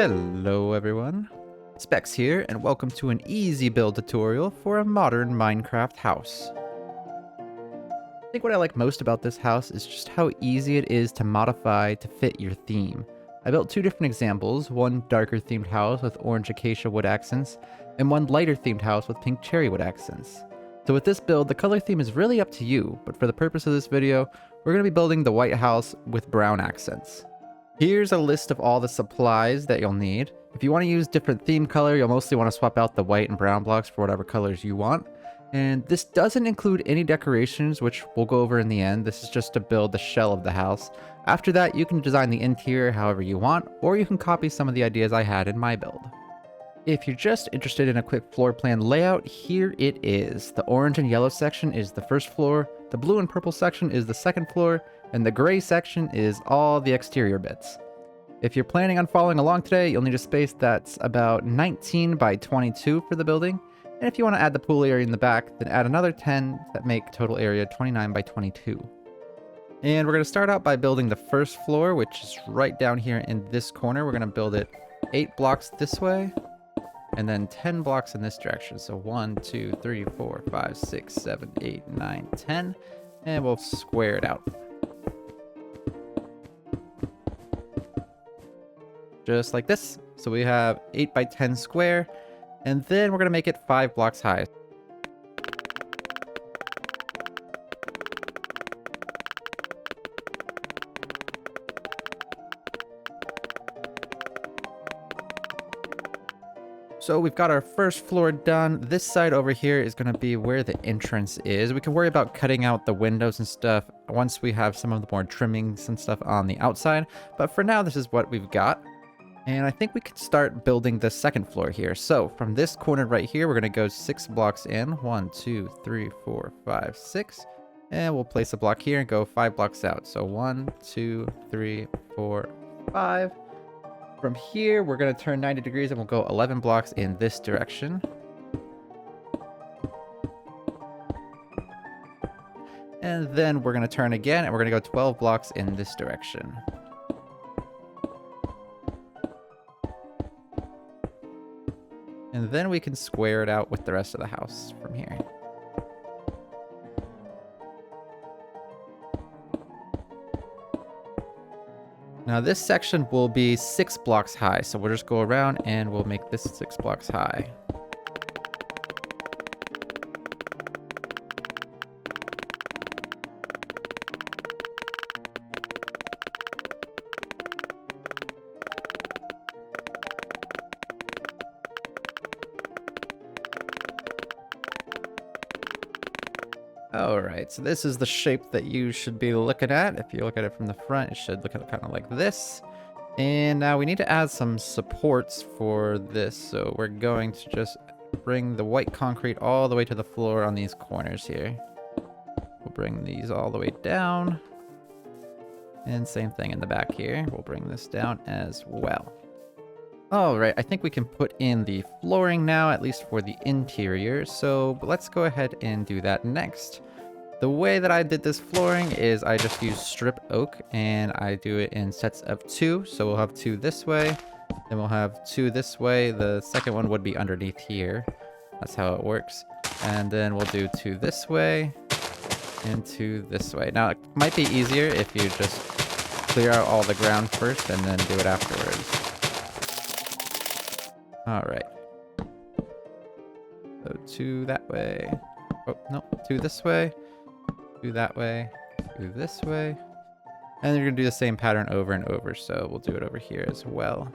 Hello everyone, Specs here, and welcome to an easy build tutorial for a modern Minecraft house. I think what I like most about this house is just how easy it is to modify to fit your theme. I built two different examples, one darker themed house with orange acacia wood accents, and one lighter themed house with pink cherry wood accents. So with this build, the color theme is really up to you, but for the purpose of this video, we're going to be building the white house with brown accents. Here's a list of all the supplies that you'll need. If you want to use different theme color, you'll mostly want to swap out the white and brown blocks for whatever colors you want. And this doesn't include any decorations, which we'll go over in the end. This is just to build the shell of the house. After that, you can design the interior however you want, or you can copy some of the ideas I had in my build. If you're just interested in a quick floor plan layout, here it is. The orange and yellow section is the first floor, the blue and purple section is the second floor, and the gray section is all the exterior bits. If you're planning on following along today, you'll need a space that's about 19 by 22 for the building. And if you want to add the pool area in the back, then add another 10 that make total area 29 by 22. And we're going to start out by building the first floor, which is right down here in this corner. We're going to build it 8 blocks this way, and then 10 blocks in this direction. So 1, 2, 3, 4, 5, 6, 7, 8, 9, 10. And we'll square it out. Just like this. So we have 8 by 10 square, and then we're going to make it 5 blocks high. So we've got our first floor done. This side over here is going to be where the entrance is. We can worry about cutting out the windows and stuff once we have some of the more trimmings and stuff on the outside. But for now, this is what we've got. And I think we could start building the second floor here. So from this corner right here, we're going to go 6 blocks in. 1, 2, 3, 4, 5, 6. And we'll place a block here and go 5 blocks out. So 1, 2, 3, 4, 5. From here, we're going to turn 90 degrees and we'll go 11 blocks in this direction. And then we're going to turn again and we're going to go 12 blocks in this direction. And then we can square it out with the rest of the house from here. Now this section will be 6 blocks high, so we'll just go around and we'll make this 6 blocks high. Alright, so this is the shape that you should be looking at. If you look at it from the front, it should look kind of like this. And now we need to add some supports for this. So we're going to just bring the white concrete all the way to the floor on these corners here. We'll bring these all the way down. And same thing in the back here. We'll bring this down as well. Alright, I think we can put in the flooring now, at least for the interior. So let's go ahead and do that next. The way that I did this flooring is I just use strip oak and I do it in sets of 2. So we'll have 2 this way, then we'll have 2 this way. The second one would be underneath here. That's how it works. And then we'll do 2 this way and 2 this way. Now it might be easier if you just clear out all the ground first and then do it afterwards. Alright. So 2 that way. Oh, no. 2 this way. 2 that way. 2 this way. And you're going to do the same pattern over and over, so we'll do it over here as well.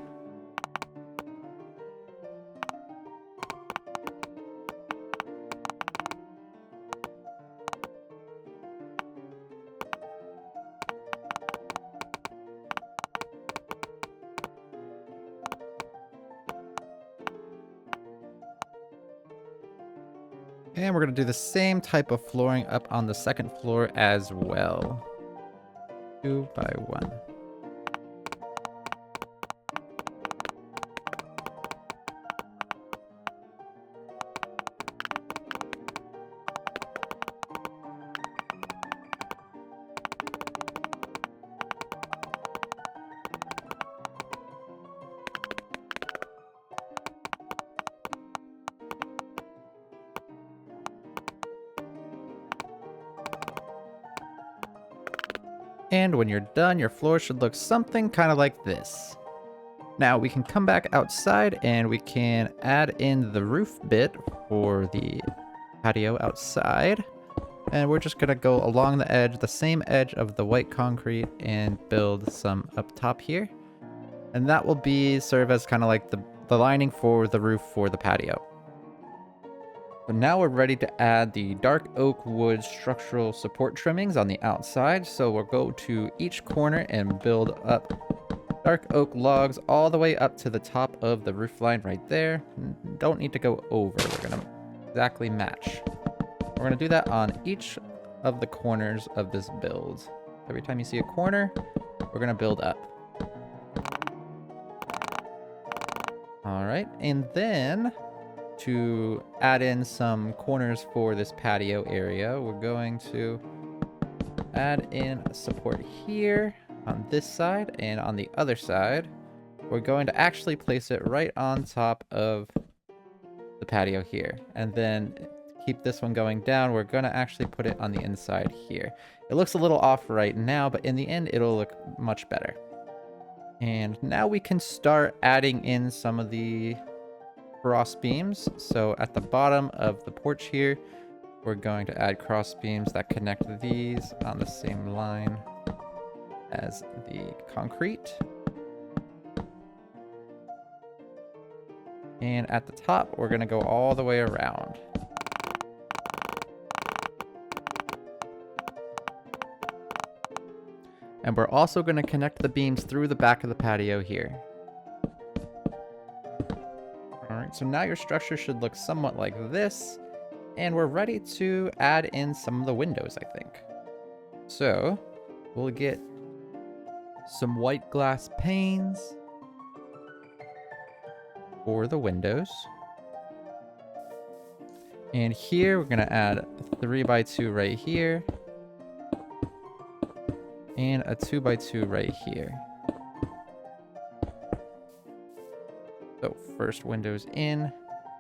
And we're going to do the same type of flooring up on the second floor as well. 2 by 1. And when you're done, your floor should look something kind of like this. Now we can come back outside and we can add in the roof bit for the patio outside. And we're just gonna go along the edge, the same edge of the white concrete, and build some up top here. And that will serve as kind of like the lining for the roof for the patio. So now we're ready to add the dark oak wood structural support trimmings on the outside. So we'll go to each corner and build up dark oak logs all the way up to the top of the roof line right there. Don't need to go over. We're gonna exactly match. We're gonna do that on each of the corners of this build. Every time you see a corner, we're gonna build up. All right, and then to add in some corners for this patio area, we're going to add in a support here on this side, and on the other side, we're going to actually place it right on top of the patio here. And then keep this one going down, we're going to actually put it on the inside here. It looks a little off right now, but in the end, it'll look much better. And now we can start adding in some of the cross beams. So at the bottom of the porch here, we're going to add cross beams that connect these on the same line as the concrete. And at the top, we're going to go all the way around. And we're also going to connect the beams through the back of the patio here. Alright, so now your structure should look somewhat like this. And we're ready to add in some of the windows, I think. So, we'll get some white glass panes for the windows. And here, we're going to add a 3x2 right here. And a 2x2 right here. So first window's in.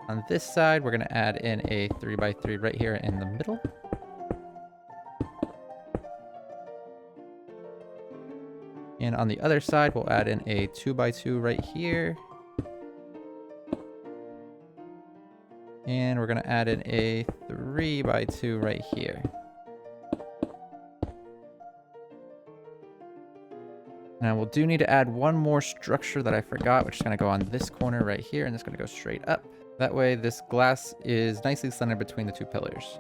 On this side, we're going to add in a 3x3 right here in the middle. And on the other side, we'll add in a 2x2 right here. And we're going to add in a 3x2 right here. Now we'll do need to add one more structure that I forgot, which is going to go on this corner right here, and it's going to go straight up. That way this glass is nicely centered between the two pillars.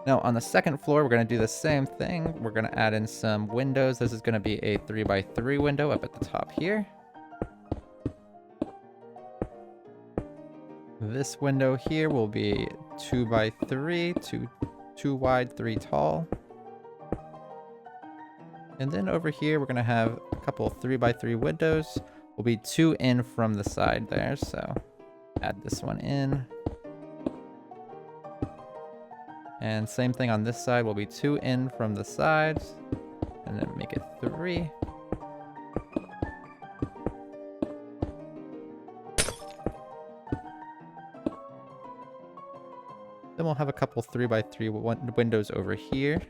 Now on the second floor, we're going to do the same thing. We're going to add in some windows. This is going to be a 3x3 window up at the top here. This window here will be 2x3, two wide, 3 tall. And then over here, we're going to have a couple 3x3 windows. Will be 2 in from the side there, so add this one in. And same thing on this side, will be 2 in from the sides, and then make it 3. Then we'll have a couple 3x3 windows over here.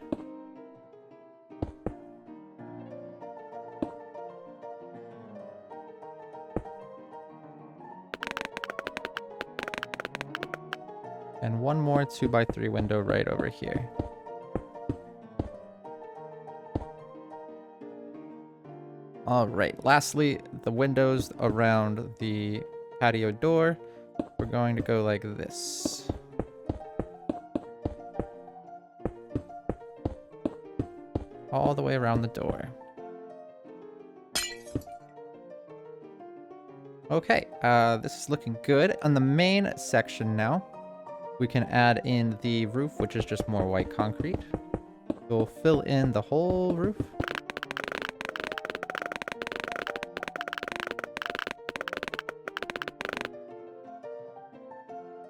And one more 2x3 window right over here. All right, lastly, the windows around the patio door, we're going to go like this. All the way around the door. Okay, this is looking good. On the main section now, we can add in the roof, which is just more white concrete. We'll fill in the whole roof.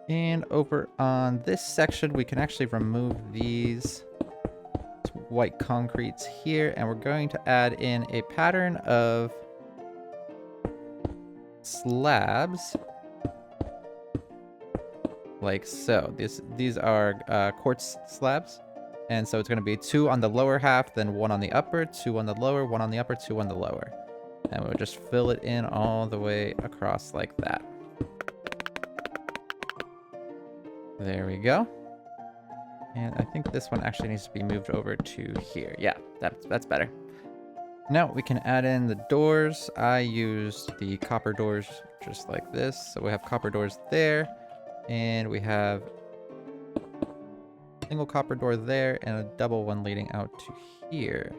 And over on this section, we can actually remove these white concretes here, and we're going to add in a pattern of slabs. Like so. These are quartz slabs. And so it's going to be 2 on the lower half, then 1 on the upper, 2 on the lower, 1 on the upper, 2 on the lower. And we'll just fill it in all the way across like that. There we go. And I think this one actually needs to be moved over to here. Yeah, that's better. Now we can add in the doors. I used the copper doors just like this. So we have copper doors there, and we have a single copper door there and a double one leading out to here.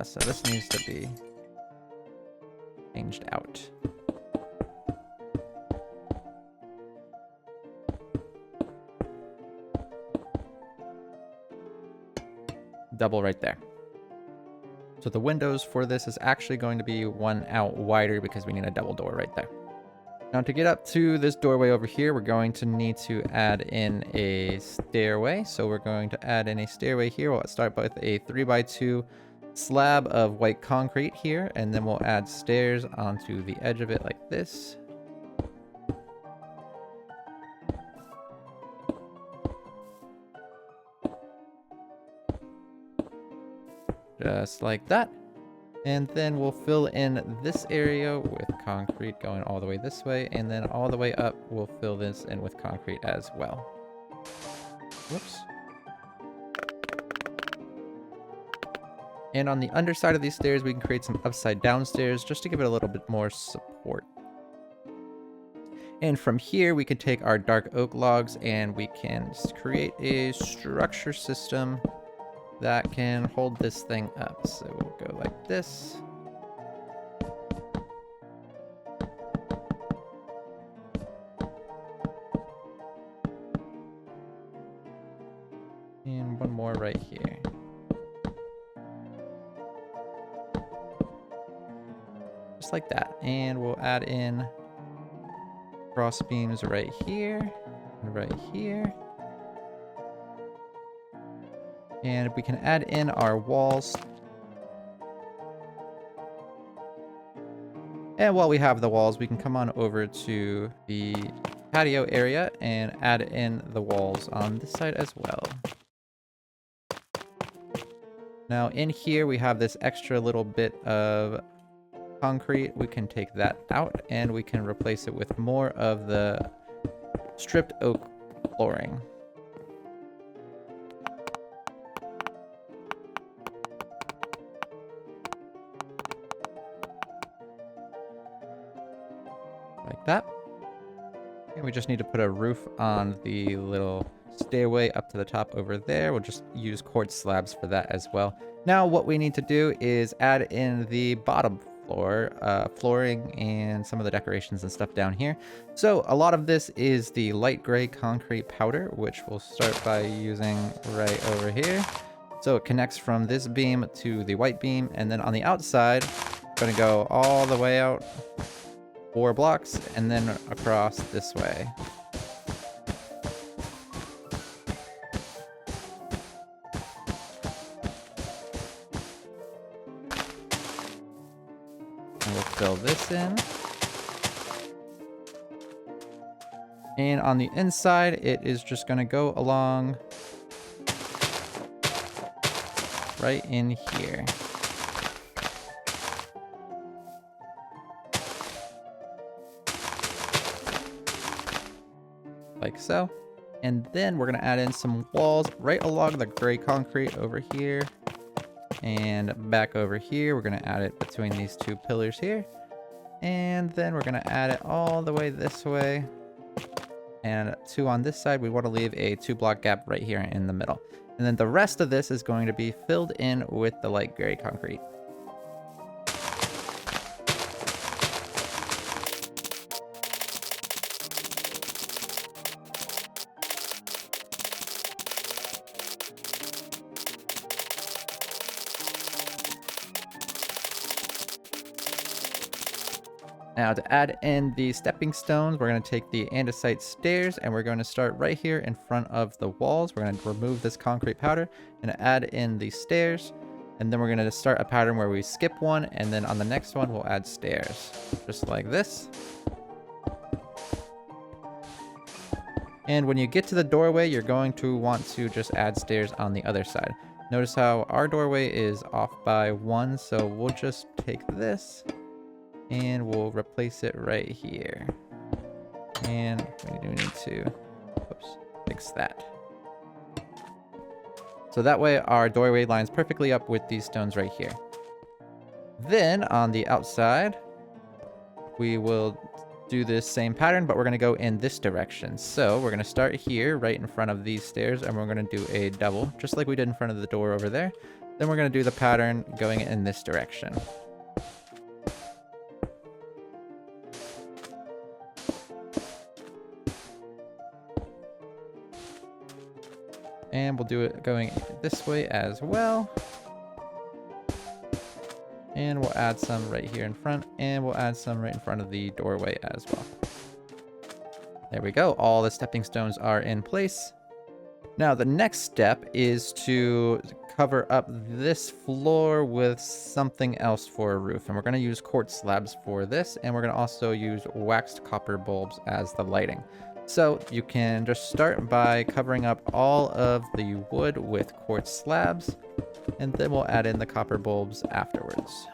So this needs to be changed out. Double right there. So the windows for this is actually going to be 1 out wider because we need a double door right there. Now to get up to this doorway over here, we're going to need to add in a stairway. So we're going to add in a stairway here. We'll start with a 3x2 slab of white concrete here, and then we'll add stairs onto the edge of it like this. Just like that. And then we'll fill in this area with concrete going all the way this way, and then all the way up we'll fill this in with concrete as well. Whoops. And on the underside of these stairs we can create some upside down stairs just to give it a little bit more support. And from here we can take our dark oak logs and we can create a structure system that can hold this thing up. So we'll go like this. And one more right here. Just like that. And we'll add in cross beams right here and right here. And we can add in our walls. And while we have the walls, we can come on over to the patio area and add in the walls on this side as well. Now in here we have this extra little bit of concrete. We can take that out and we can replace it with more of the stripped oak flooring. Like that. And we just need to put a roof on the little stairway up to the top over there. We'll just use quartz slabs for that as well. Now what we need to do is add in the bottom floor, flooring and some of the decorations and stuff down here. So a lot of this is the light gray concrete powder, which we'll start by using right over here. So it connects from this beam to the white beam, and then on the outside, I'm gonna go all the way out 4 blocks and then across this way. And we'll fill this in. And on the inside, it is just going to go along right in here. Like so. And then we're going to add in some walls right along the gray concrete over here. And back over here, we're going to add it between these 2 pillars here. And then we're going to add it all the way this way. And 2 on this side. We want to leave a 2-block gap right here in the middle. And then the rest of this is going to be filled in with the light gray concrete. Now to add in the stepping stones, we're going to take the andesite stairs and we're going to start right here in front of the walls. We're going to remove this concrete powder and add in the stairs. And then we're going to start a pattern where we skip one, and then on the next one we'll add stairs. Just like this. And when you get to the doorway, you're going to want to just add stairs on the other side. Notice how our doorway is off by 1, so we'll just take this and we'll replace it right here. And we do need to fix that. So that way our doorway lines perfectly up with these stones right here. Then on the outside, we will do this same pattern, but we're going to go in this direction. So we're going to start here right in front of these stairs, and we're going to do a double, just like we did in front of the door over there. Then we're going to do the pattern going in this direction. And we'll do it going this way as well. And we'll add some right here in front, and we'll add some right in front of the doorway as well. There we go. All the stepping stones are in place. Now the next step is to cover up this floor with something else for a roof. And we're going to use quartz slabs for this, and we're going to also use waxed copper bulbs as the lighting. So you can just start by covering up all of the wood with quartz slabs, and then we'll add in the copper bulbs afterwards.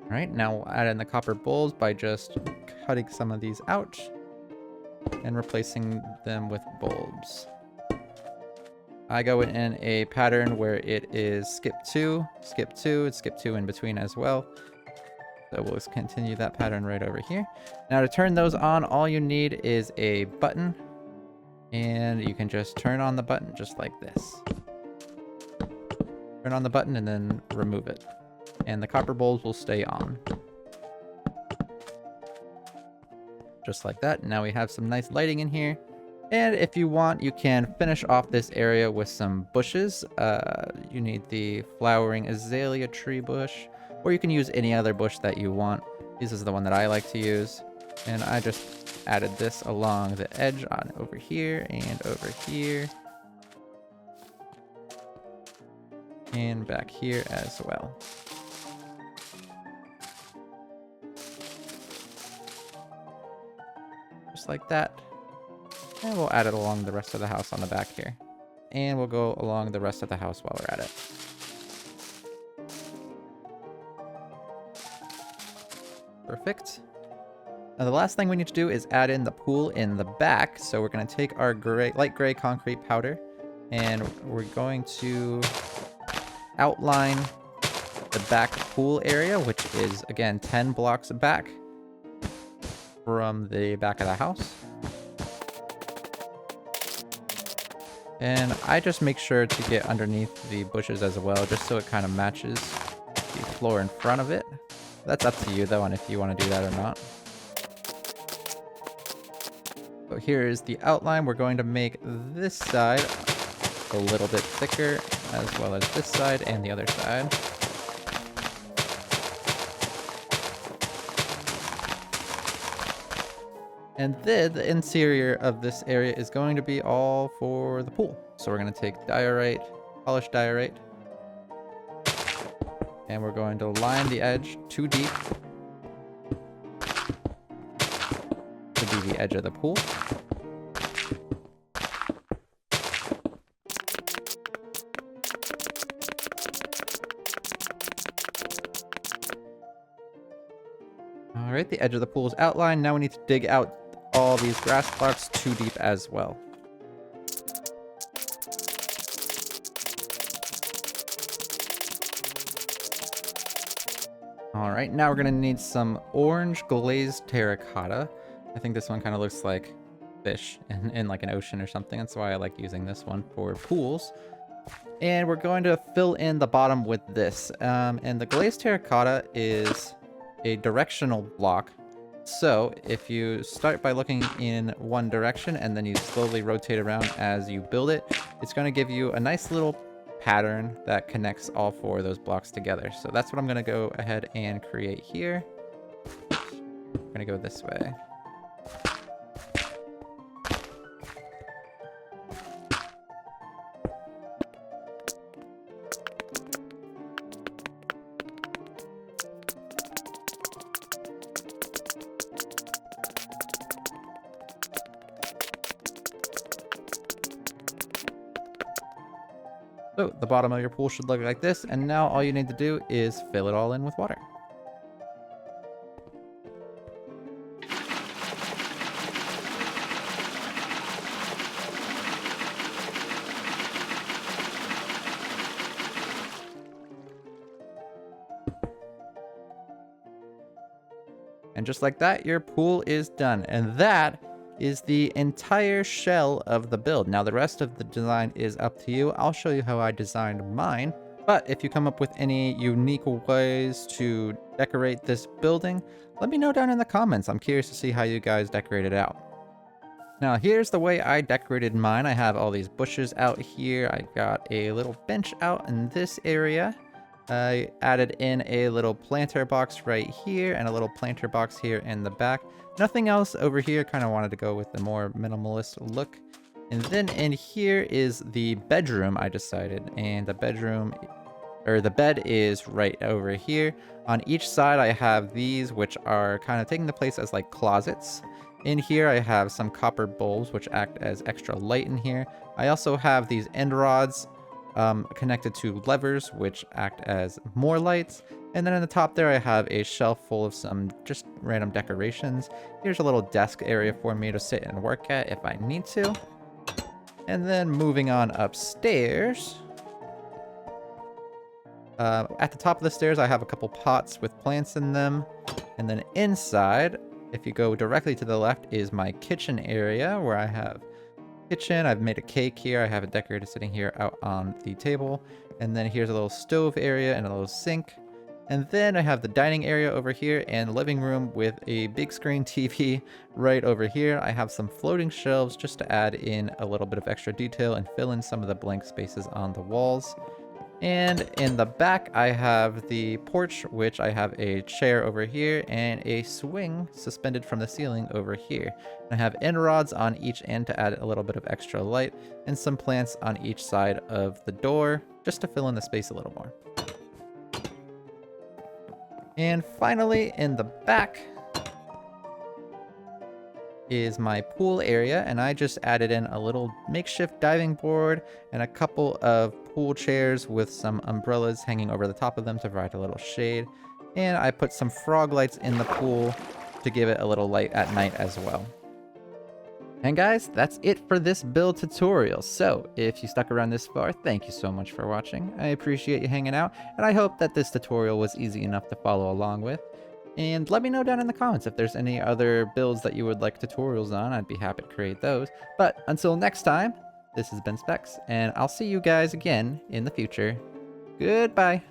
Alright, now we'll add in the copper bulbs by just cutting some of these out and replacing them with bulbs. I go in a pattern where it is skip 2, and skip 2 in between as well. So we'll just continue that pattern right over here. Now to turn those on, all you need is a button, and you can just turn on the button just like this. Turn on the button and then remove it. And the copper bulbs will stay on. Just like that. Now we have some nice lighting in here. And if you want, you can finish off this area with some bushes. You need the flowering azalea tree bush, or you can use any other bush that you want. This is the one that I like to use. And I just added this along the edge on over here and over here. And back here as well. Just like that. And we'll add it along the rest of the house on the back here. And we'll go along the rest of the house while we're at it. Perfect. Now the last thing we need to do is add in the pool in the back. So we're going to take our light gray concrete powder, and we're going to outline the back pool area, which is again 10 blocks back from the back of the house. And I just make sure to get underneath the bushes as well, just so it kind of matches the floor in front of it. That's up to you though, on if you want to do that or not. So here is the outline. We're going to make this side a little bit thicker, as well as this side and the other side. And then the interior of this area is going to be all for the pool. So we're going to take diorite, polished diorite, and we're going to line the edge 2 deep to be the edge of the pool. Alright, the edge of the pool is outlined. Now we need to dig out all these grass blocks 2 deep as well. Alright, now we're going to need some orange glazed terracotta. I think this one kind of looks like fish in like an ocean or something. That's why I like using this one for pools. And we're going to fill in the bottom with this. And the glazed terracotta is a directional block. So if you start by looking in one direction and then you slowly rotate around as you build it, it's going to give you a nice little pattern that connects all 4 of those blocks together. So that's what I'm going to go ahead and create here. I'm going to go this way. So the bottom of your pool should look like this, and now all you need to do is fill it all in with water. And just like that, your pool is done. And that is the entire shell of the build. Now, the rest of the design is up to you. I'll show you how I designed mine. But if you come up with any unique ways to decorate this building, let me know down in the comments. I'm curious to see how you guys decorate it out. Now, here's the way I decorated mine. I have all these bushes out here. I got a little bench out in this area. I added in a little planter box right here and a little planter box here in the back. Nothing else over here. Kind of wanted to go with the more minimalist look. And then in here is the bedroom, I decided. And the bed is right over here. On each side, I have these, which are kind of taking the place as like closets. In here, I have some copper bulbs, which act as extra light in here. I also have these end rods connected to levers, which act as more lights. And then in the top there, I have a shelf full of some just random decorations. Here's a little desk area for me to sit and work at if I need to. And then moving on upstairs. At the top of the stairs, I have a couple pots with plants in them. And then inside, if you go directly to the left, is my kitchen area where I have kitchen. I've made a cake here. I have it decorated sitting here out on the table. And then here's a little stove area and a little sink. And then I have the dining area over here and living room with a big screen TV right over here. I have some floating shelves just to add in a little bit of extra detail and fill in some of the blank spaces on the walls. And in the back, I have the porch, which I have a chair over here and a swing suspended from the ceiling over here. And I have end rods on each end to add a little bit of extra light and some plants on each side of the door just to fill in the space a little more. And finally, in the back is my pool area, and I just added in a little makeshift diving board and a couple of pool chairs with some umbrellas hanging over the top of them to provide a little shade. And I put some frog lights in the pool to give it a little light at night as well. And guys, that's it for this build tutorial. So if you stuck around this far, thank you so much for watching. I appreciate you hanging out, and I hope that this tutorial was easy enough to follow along with. And let me know down in the comments if there's any other builds that you would like tutorials on. I'd be happy to create those. But until next time, this has been Specs, and I'll see you guys again in the future. Goodbye.